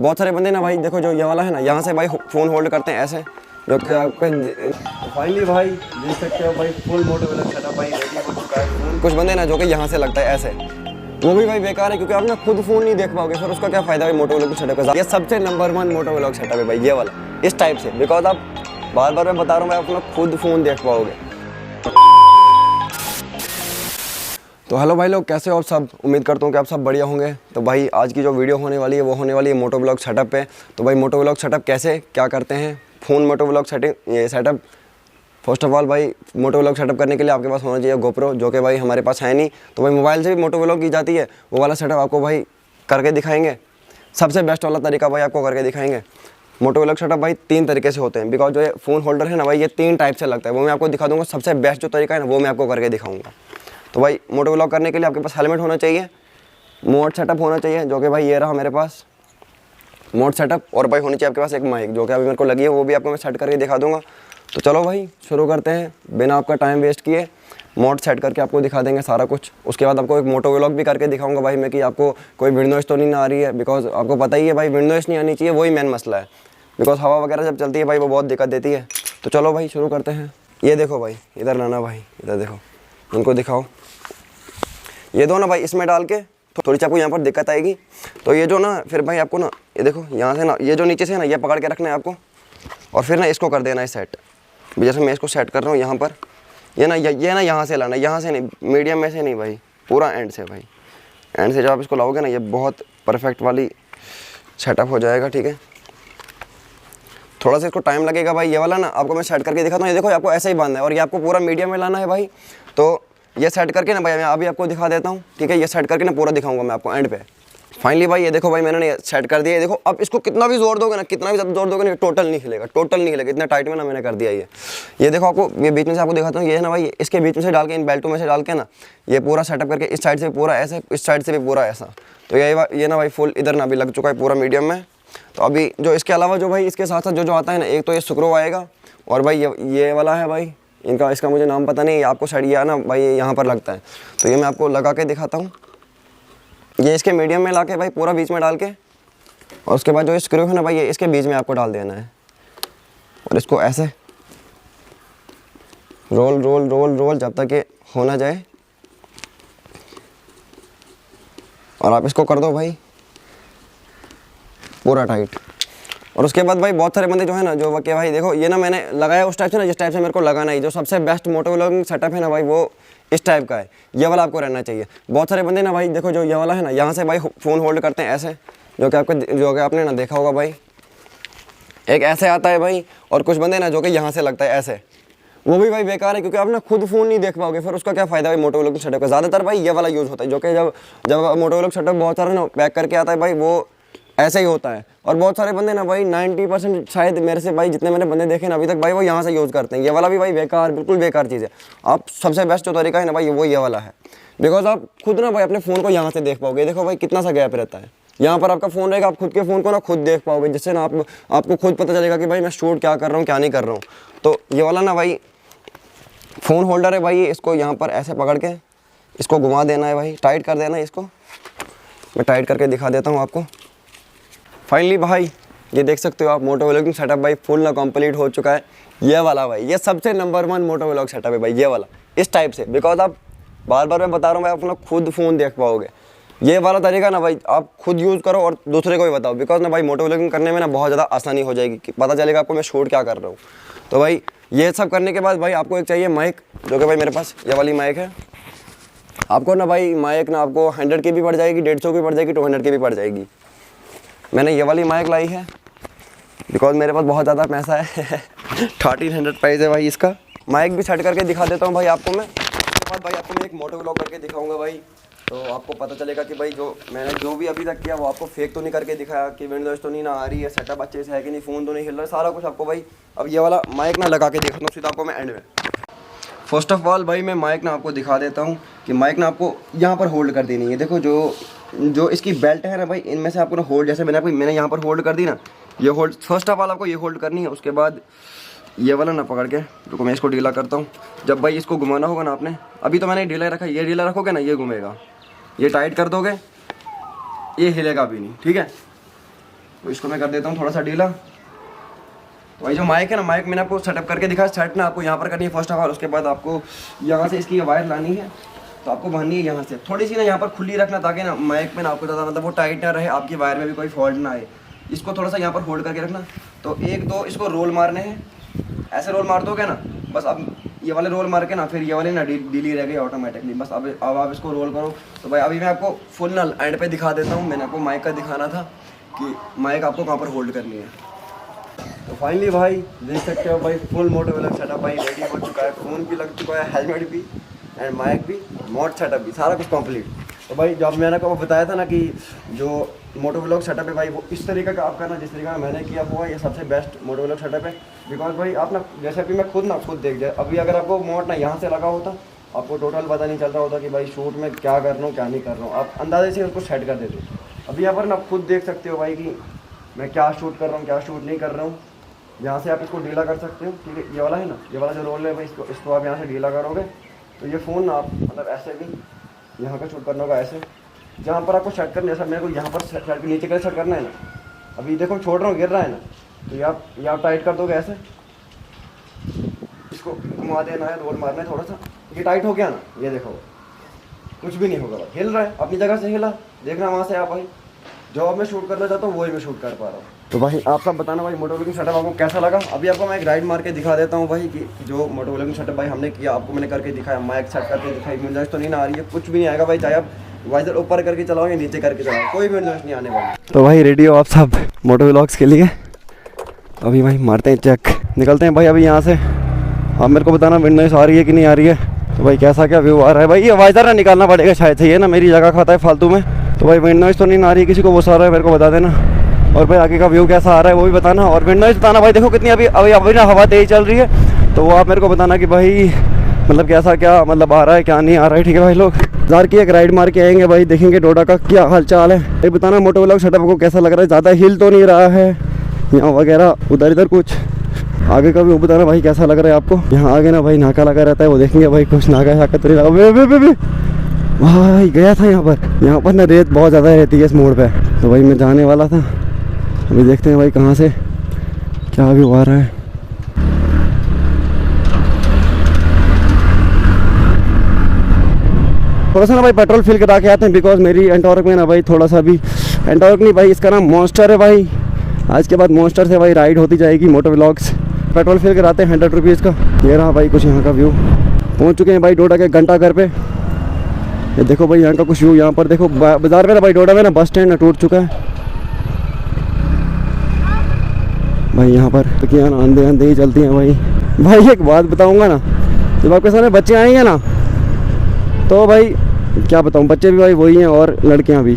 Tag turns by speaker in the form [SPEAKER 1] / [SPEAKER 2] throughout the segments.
[SPEAKER 1] बहुत सारे बंदे ना भाई देखो जो ये वाला है ना, यहाँ से भाई फ़ोन होल्ड करते हैं ऐसे, जो कि आपका फाइनली भाई देख सकते हो भाई फुल मोटोवेलॉग सेटअप भाई रेडी हो चुका है। कुछ बंदे ना जो कि यहाँ से लगता है ऐसे, वो भी भाई बेकार है, क्योंकि आप ना खुद फ़ोन नहीं देख पाओगे, फिर उसका क्या फ़ायदा भाई मोटोवेलॉग सेटअप का। ये सबसे नंबर 1 मोटोवेलॉग सेटअप है भाई ये वाला, इस टाइप से, बिकॉज आप बार बार मैं बता रहा हूँ भाई, आप अपना खुद फ़ोन देख पाओगे। तो हेलो भाई लोग, कैसे हो आप सब? उम्मीद करता हूँ कि आप सब बढ़िया होंगे। तो भाई आज की जो वीडियो होने वाली है वो होने वाली है मोटोवेलॉग सेटअप पे। तो भाई मोटोवेलॉग सेटअप कैसे क्या करते हैं, phone motovlog setup. First of all भाई मोटोवेलॉग सेटअप करने के लिए आपके पास होना चाहिए गोप्रो, जो कि भाई हमारे पास है नहीं। तो भाई मोबाइल से भी मोटोवेलॉग की जाती है, वो वाला सेटअप आपको भाई करके दिखाएंगे। सबसे बेस्ट वाला तरीका भाई आपको करके दिखाएंगे। मोटोवेलॉग सेटअप भाई 3 तरीके से होते हैं, बिकॉज जो ये फ़ोन होल्डर है ना भाई, ये 3 टाइप से लगता है, वो मैं आपको दिखा दूँगा। सबसे बेस्ट जो तरीका है ना वो मैं आपको करके दिखाऊँगा। तो भाई मोटोवेलॉग करने के लिए आपके पास हेलमेट होना चाहिए, मोड सेटअप होना चाहिए, जो कि भाई ये रहा मेरे पास मोड सेटअप, और भाई होनी चाहिए आपके पास एक माइक, जो कि अभी मेरे को लगी है, वो भी आपको मैं सेट करके दिखा दूंगा। तो चलो भाई शुरू करते हैं बिना आपका टाइम वेस्ट किए। मोड सेट करके आपको दिखा देंगे सारा कुछ। उसके बाद आपको एक मोटोवेलॉग भी करके दिखाऊंगा भाई मैं, कि आपको कोई विंड नॉइज़ तो नहीं ना आ रही है, बिकॉज आपको पता ही है भाई विंड नॉइज़ नहीं आनी चाहिए, वही मेन मसला है। बिकॉज हवा वगैरह जब चलती है भाई वो बहुत दिक्कत देती है। तो चलो भाई शुरू करते हैं। ये देखो भाई, इधर लाना भाई, इधर देखो, उनको दिखाओ। ये दो ना भाई, इसमें डाल के तो थोड़ी सी आपको यहाँ पर दिक्कत आएगी। तो ये जो ना फिर भाई आपको ना ये देखो यहाँ से ना, ये जो नीचे से ना ये पकड़ के रखना है आपको, और फिर ना इसको कर देना है सेट। जैसे मैं इसको सेट कर रहा हूँ यहाँ पर, ये ना यहाँ से लाना, यहाँ से नहीं, मीडियम में से नहीं भाई, पूरा एंड से भाई। एंड से जब आप इसको लाओगे ना, ये बहुत परफेक्ट वाली सेटअप हो जाएगा। ठीक है, थोड़ा सा इसको टाइम लगेगा भाई। ये वाला ना आपको मैं सेट करके दिखाता हूँ। ये देखो आपको ऐसे ही बांधना है, और ये आपको पूरा मीडियम में लाना है भाई। तो ये सेट करके ना भाई मैं अभी आपको दिखा देता हूँ। ठीक है, ये सेट करके ना पूरा दिखाऊंगा मैं आपको एंड पे। फाइनली भाई ये देखो भाई मैंने सेट कर दिया। ये देखो अब इसको कितना भी जोर दोगे ना, कितना भी ज़्यादा जोर दोगे ना, टोटल नहीं हिलेगा, टोटल नहीं हिलेगा, इतना टाइट में ना मैंने कर दिया ये देखो आपको, ये बीच में से आपको दिखाता हूँ। ये है ना भाई, इसके बीच में से डाल के, इन बेल्टों में से डाल के ना ये पूरा सेटअप करके, इस साइड से पूरा ऐसे, इस साइड से भी पूरा ऐसा। तो ये ना भाई फुल इधर ना भी लग चुका है पूरा मीडियम में। तो अभी जो इसके अलावा जो भाई इसके साथ साथ जो आता है ना, एक तो ये स्क्रू आएगा, और भाई ये वाला है भाई, इसका मुझे नाम पता नहीं, आपको साइड ये ना भाई यहाँ पर लगता है। तो ये मैं आपको लगा के दिखाता हूँ। ये इसके मीडियम में लाके भाई पूरा बीच में डाल के, और उसके बाद जो स्क्रू है ना भाई, ये इसके बीच में आपको डाल देना है, और इसको ऐसे रोल रोल रोल रोल जब तक ये हो ना जाए, और आप इसको कर दो भाई पूरा टाइट। और उसके बाद भाई बहुत सारे बंदे जो है ना, जो कि भाई देखो ये ना मैंने लगाया उस टाइप से ना, जिस टाइप से मेरे को लगाना ही। जो सबसे बेस्ट मोटोवेलॉग सेटअप है ना भाई, वो इस टाइप का है, ये वाला आपको रहना चाहिए। बहुत सारे बंदे ना भाई देखो जो ये वाला है ना, यहाँ से भाई फ़ोन होल्ड करते हैं ऐसे, जो कि आपने ना देखा होगा भाई, एक ऐसे आता है भाई। और कुछ बंदे ना जो कि यहाँ से लगता है ऐसे, वो भी भाई बेकार है, क्योंकि आप ना खुद फ़ोन नहीं देख पाओगे, फिर उसका क्या फ़ायदा भाई मोटोवेलॉग सेटअप का। ज़्यादातर भाई ये वाला यूज़ होता है, जो कि जब मोटोवेलॉग सेटअप बहुत सारा ना पैक करके आता है भाई, वो ऐसे ही होता है। और बहुत सारे बंदे ना भाई 90% शायद मेरे से भाई जितने मैंने बंदे देखे ना अभी तक भाई, वो यहाँ से यूज़ करते हैं। ये वाला भी भाई बेकार, बिल्कुल बेकार चीज़ है। आप सबसे बेस्ट जो तरीका है ना भाई, वो ये वाला है, बिकॉज आप खुद ना भाई अपने फ़ोन को यहाँ से देख पाओगे। देखो भाई कितना सा गैप रहता है, यहाँ पर आपका फ़ोन रहेगा, आप खुद के फ़ोन को ना खुद देख पाओगे, जिससे ना आपको खुद पता चलेगा कि भाई मैं शूट क्या कर रहा हूँ, क्या नहीं कर रहा हूँ। तो ये वाला ना भाई फ़ोन होल्डर है भाई, इसको यहाँ पर ऐसे पकड़ के इसको घुमा देना है भाई, टाइट कर देना है इसको। मैं टाइट करके दिखा देता हूँ आपको। फाइनली भाई ये देख सकते हो आप, मोटोवेलॉग सेटअप भाई फुल ना कंप्लीट हो चुका है। ये वाला भाई, ये सबसे नंबर 1 मोटोवेलॉग सेटअप है भाई ये वाला, इस टाइप से, बिकॉज आप बार बार मैं बता रहा हूँ भाई, आप अपना खुद फ़ोन देख पाओगे। ये वाला तरीका ना भाई आप खुद यूज़ करो और दूसरे को भी बताओ, बिकॉज ना भाई मोटोवेलॉगिंग करने में ना बहुत ज़्यादा आसानी हो जाएगी, कि पता चलेगा आपको मैं शूट क्या कर रहा हूँ। तो भाई ये सब करने के बाद भाई आपको एक चाहिए माइक, जो कि भाई मेरे पास ये वाली माइक है। आपको ना भाई माइक ना आपको 100 की भी पड़ जाएगी, 150 की पड़ जाएगी, 200 की भी पड़ जाएगी। मैंने ये वाली माइक लाई है बिकॉज मेरे पास बहुत ज़्यादा पैसा है 1300 प्राइस है भाई इसका। माइक भी सेट करके दिखा देता हूँ भाई आपको मैं। उसके बाद भाई आपको मैं एक मोटोवेलॉग करके दिखाऊंगा भाई, तो आपको पता चलेगा कि भाई मैंने जो भी अभी तक किया वो आपको फेक तो नहीं करके दिखाया, कि विंड नॉइज़ तो नहीं ना आ रही है, सेटअप अच्छे से है कि नहीं, फ़ोन तो नहीं हिल रहा है, सारा कुछ आपको भाई अब ये वाला माइक ना लगा के दिखाता हूँ सीधा आपको मैं एंड में। फर्स्ट ऑफ ऑल भाई मैं माइक ना आपको दिखा देता हूँ कि माइक ना आपको यहाँ पर होल्ड कर देनी है। देखो जो इसकी बेल्ट है ना भाई, इनमें से आपको ना होल्ड, जैसे मैंने यहाँ पर होल्ड कर दी ना, ये होल्ड फर्स्ट ऑफ ऑल आपको ये होल्ड करनी है। उसके बाद ये वाला ना पकड़ के, रुको मैं इसको ढीला करता हूँ। जब भाई इसको घुमाना होगा ना आपने, अभी तो मैंने ढीला रखा, ये ढीला रखोगे ना ये घूमेगा, ये टाइट कर दोगे ये हिलेगा भी नहीं। ठीक है, तो इसको मैं कर देता हूँ थोड़ा सा ढीला। तो भाई जो माइक है ना, माइक मैंने आपको सेटअप करके दिखा। सेट ना आपको यहाँ पर करनी है फर्स्ट ऑफ ऑल, उसके बाद आपको यहाँ से इसकी वायर लानी है, तो आपको भरनी है यहाँ से थोड़ी सी ना यहाँ पर खुली रखना, ताकि ना माइक में ना आपको ज़्यादा मतलब वो टाइट ना रहे, आपकी वायर में भी कोई फॉल्ट ना आए। इसको थोड़ा सा यहाँ पर होल्ड करके रखना। तो एक दो इसको रोल मारने हैं, ऐसे रोल मार दोगे ना बस। अब ये वाले रोल मार के ना फिर ये वाले ना डीली रह गई ऑटोमेटिकली। बस अब आप इसको रोल करो। तो भाई अभी मैं आपको फुल ना एंड पे दिखा देता हूँ। मैंने आपको माइक का दिखाना था कि माइक आपको कहाँ पर होल्ड करनी है। तो फाइनली भाई देख सकते हो भाई, फुल मोटोवेलॉग सेटअप भाई रेडी हो चुका है। फ़ोन भी लग चुका है, हेलमेट भी एंड माइक भी, मोड सेटअप भी, सारा कुछ कंप्लीट। तो भाई जब मैंने आपको बताया था ना कि जो मोटोवेलॉग सेटअप है भाई वो इस तरीके का आप करना जिस तरीके का मैंने किया हुआ, ये सबसे बेस्ट मोटोवेलॉग सेटअप है। बिकॉज भाई आप ना जैसे अभी मैं खुद देख जाए, अभी अगर आपको मोड ना यहाँ से लगा होता, आपको टोटल पता नहीं चल रहा होता कि भाई शूट में क्या कर रहा हूँ क्या नहीं कर रहा हूँ। आप अंदाजे से उसको सेट कर देते। अभी यहाँ पर ना खुद देख सकते हो भाई कि मैं क्या शूट कर रहा हूँ क्या शूट नहीं कर रहा हूँ। यहाँ से आप इसको ढीला कर सकते हो, ठीक है। ये वाला है ना, ये वाला जो रोल है भाई, इसको आप यहाँ से ढीला करोगे तो ये फ़ोन आप मतलब ऐसे भी यहाँ का शूट करना होगा ऐसे। जहाँ पर आपको सेट करना है, जैसा मेरे को यहाँ पर सेट करके नीचे का सेट करना है ना, अभी देखो छोड़ रहा हूँ गिर रहा है ना, तो ये आप टाइट कर दोगे ऐसे, इसको घुमा देना है, रोल मारना है थोड़ा सा, ये टाइट हो गया ना, ये देखो कुछ भी नहीं होगा भाई, हिल रहा है अपनी जगह से हिला, देखना वहाँ से आप भाई जो अब मैं शूट करना चाहता हूँ वही मैं शूट कर पा रहा हूँ। तो भाई आप सब बताना भाई मोटोवेलॉगिंग सेटअप आपको कैसा लगा। अभी आपको मैं एक राइड मार के दिखा देता हूँ भाई कि जो मोटोवेलॉगिंग सेटअप भाई हमने किया, आपको मैंने करके दिखाया, माइक सेट करके दिखाई, गुंजाइश तो नहीं ना आ रही है, कुछ भी नहीं आएगा भाई, चाहे आप वाइजर ऊपर करके चलाओ या नीचे करके चलाओ, कोई भी गुंजाइश नहीं आने वाली। तो भाई रेडी हो आप सब मोटोवेलॉग्स के लिए? अभी भाई मारते हैं चेक, निकलते हैं भाई अभी यहाँ से। आप मेरे को बताना विंडोज आ रही है कि नहीं आ रही है। तो भाई कैसा क्या व्यू आ रहा है भाई, ये वाइजर ना निकालना पड़ेगा शायद से, ये ना मेरी जगह खाता है फालतू में। तो भाई विंडोज तो नहीं आ रही है, किसी को वो सारा है मेरे को बता देना। और भाई आगे का व्यू कैसा आ रहा है वो भी बताना, और विंडोज बताना भाई। देखो कितनी अभी ना हवा तेज चल रही है, तो वो आप मेरे को बताना कि भाई मतलब कैसा क्या मतलब आ रहा है क्या नहीं आ रहा है। ठीक है भाई, लोग जार की एक राइड मार के आएंगे भाई, देखेंगे डोडा का क्या हाल चाल है। ये बताना मोटोवेलॉग सेटअप को कैसा लग रहा है, ज़्यादा हिल तो नहीं रहा है यहाँ वगैरह, उधर इधर कुछ। आगे का भी वो बताना भाई कैसा लग रहा है आपको। यहाँ आगे ना भाई नाका लगा रहता है, वो देखेंगे भाई कुछ नाका शाका तो नहीं लगा। भाई गया था यहाँ पर ना रेत बहुत ज़्यादा रहती है इस मोड़ पे, तो भाई मैं जाने वाला था। अभी देखते हैं भाई कहाँ से क्या व्यू आ रहा है। थोड़ा सा ना भाई पेट्रोल फिल करा के आते हैं, बिकॉज मेरी एंटॉर्क में ना भाई थोड़ा सा भी, एंटॉर्क नहीं भाई इसका नाम मॉन्स्टर है भाई। आज के बाद मॉन्स्टर से भाई राइड होती जाएगी मोटोवेलॉग्स। पेट्रोल फिल कराते हैं 100 रुपीज़ का। ये रहा भाई कुछ यहाँ का व्यू। पहुँच चुके हैं भाई डोडा के घंटा घर पे। ये देखो भाई यहाँ का कुछ व्यू, यहाँ पर देखो बाज़ार में ना भाई डोडा में ना बस स्टैंड ना टूट चुका है भाई। यहाँ पर तो क्या ना अंधे ही चलती हैं भाई। एक बात बताऊँगा ना, जब आपके सामने बच्चे आएंगे ना तो भाई क्या बताऊँ, बच्चे भी भाई वही हैं और लड़कियाँ भी,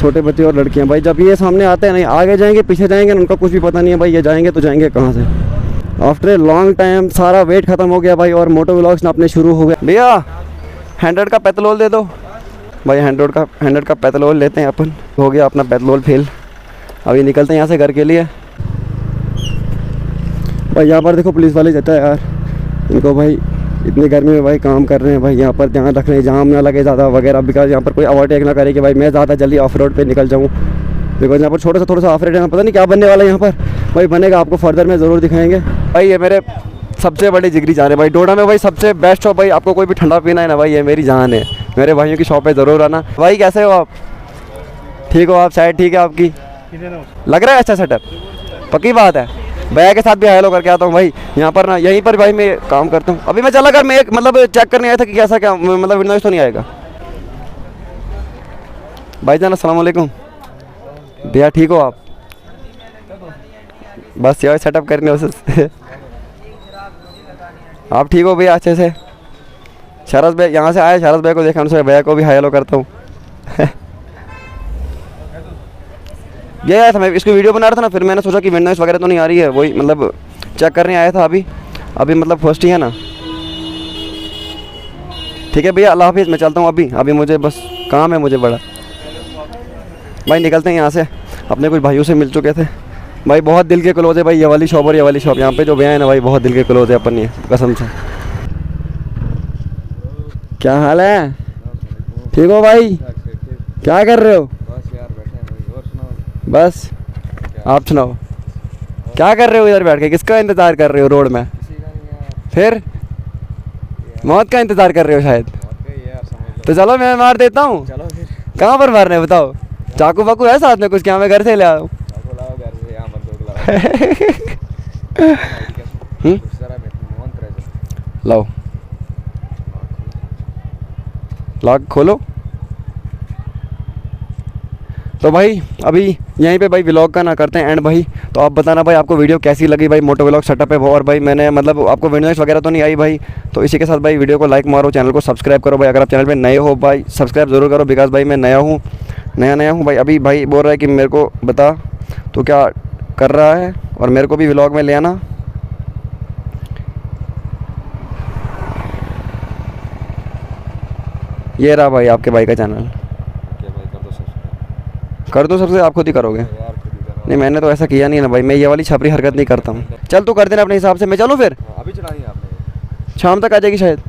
[SPEAKER 1] छोटे बच्चे और लड़कियाँ भाई। जब ये सामने आते हैं नहीं, आगे जाएंगे पीछे जाएंगे उनका कुछ भी पता नहीं है भाई, ये जाएंगे तो जाएंगे कहाँ से। आफ्टर ए लॉन्ग टाइम सारा वेट ख़त्म हो गया भाई, और मोटोवेलॉग्स ना अपने शुरू हो गया। भैया 100 का पेट्रोल दे दो भाई, 100 का पेट्रोल लेते हैं अपन। हो गया अपना पेट्रोल फेल। अभी निकलते हैं यहाँ से घर के लिए भाई। यहाँ पर देखो पुलिस वाले जाता है यार, इनको भाई इतनी गर्मी में भाई काम कर रहे हैं भाई। यहाँ पर ध्यान रख रहे हैं जाम ना लगे ज़्यादा वगैरह, बिकॉज यहाँ पर कोई ओवरटेक ना करे कि भाई मैं ज़्यादा जल्दी ऑफ रोड पर निकल जाऊँ। बिकॉज यहाँ पर थोड़ा सा ऑफ रोड है, पता नहीं क्या बनने वाला है यहाँ पर भाई, बनेगा आपको फर्दर में ज़रूर दिखाएंगे भाई। ये मेरे सबसे बड़ी जिगरी जान है भाई डोडा में भाई, सबसे बेस्ट शॉप भाई। आपको कोई भी ठंडा पीना है ना भाई, ये मेरी जान है। मेरे भाइयों की शॉप पे ज़रूर आना भाई। कैसे हो आप? ठीक हो आप? शायद ठीक है आपकी, लग रहा है अच्छा सेटअप, पक्की बात है। भैया के साथ भी हेलो करके आता हूँ भाई। यहाँ पर ना यहीं पर भाई मैं काम करता हूँ। अभी मैं चला कर मैं एक मतलब चेक करने आया था कि कैसा क्या मतलब विंडोज तो नहीं आएगा। भाईजान अस्सलाम वालेकुम। भैया ठीक हो आप? बस यार सेटअप करने उसे आप ठीक हो भैया अच्छे से? शरद भाई यहाँ से आए, शरद भाई को देखा, उनसे भैया को भी हाई हेलो करता हूँ। ये आया था मैं इसको वीडियो बना रहा था ना, फिर मैंने सोचा कि विंडोज वगैरह तो नहीं आ रही है, वही मतलब चेक करने आया था। अभी मतलब फर्स्ट ही है ना। ठीक है भैया, अल्लाह हाफिज़। मैं चलता हूँ अभी मुझे बस काम है मुझे बड़ा भाई। निकलते हैं यहाँ से। अपने कुछ भाइयों से मिल चुके थे भाई, बहुत दिल के क्लोज है भाई। ये वाली शॉप और ये वाली शॉप, यहाँ पे जो भैया है ना भाई बहुत दिल के क्लोज है अपन, ये कसम से। क्या हाल है? ठीक हो भाई? क्या कर रहे हो? बस आप सुनाओ, क्या कर रहे हो इधर बैठ के? किसका इंतज़ार कर रहे हो रोड में? फिर मौत का इंतज़ार कर रहे हो शायद। तो चलो मैं मार देता हूँ। कहाँ पर मारना है बताओ? चाकू वाकू है साथ में कुछ? क्या मैं घर से ले आओ? लाओ, लॉक खोलो। तो भाई अभी यहीं पे भाई व्लॉग का ना करते हैं एंड भाई। तो आप बताना भाई आपको वीडियो कैसी लगी भाई, मोटो व्लॉग सेटअप है वो। और भाई मैंने मतलब आपको वीडियोस वगैरह तो नहीं आई भाई। तो इसी के साथ भाई वीडियो को लाइक मारो, चैनल को सब्सक्राइब करो भाई। अगर आप चैनल पे नए हो भाई सब्सक्राइब ज़रूर करो, बिकॉज भाई मैं नया हूँ भाई। अभी भाई बोल रहा है कि मेरे को बता तो क्या कर रहा है और मेरे को भी व्लॉग में ले आना। ये रहा भाई आपके भाई का चैनल, कर दो सबसे, आप खुद ही करोगे? नहीं मैंने तो ऐसा किया नहीं ना भाई, मैं ये वाली छपरी हरकत नहीं करता हूँ। चल तू कर देना अपने हिसाब से, मैं चलूँ फिर?
[SPEAKER 2] अभी चलानी है आपने?
[SPEAKER 1] शाम तक आ जाएगी शायद।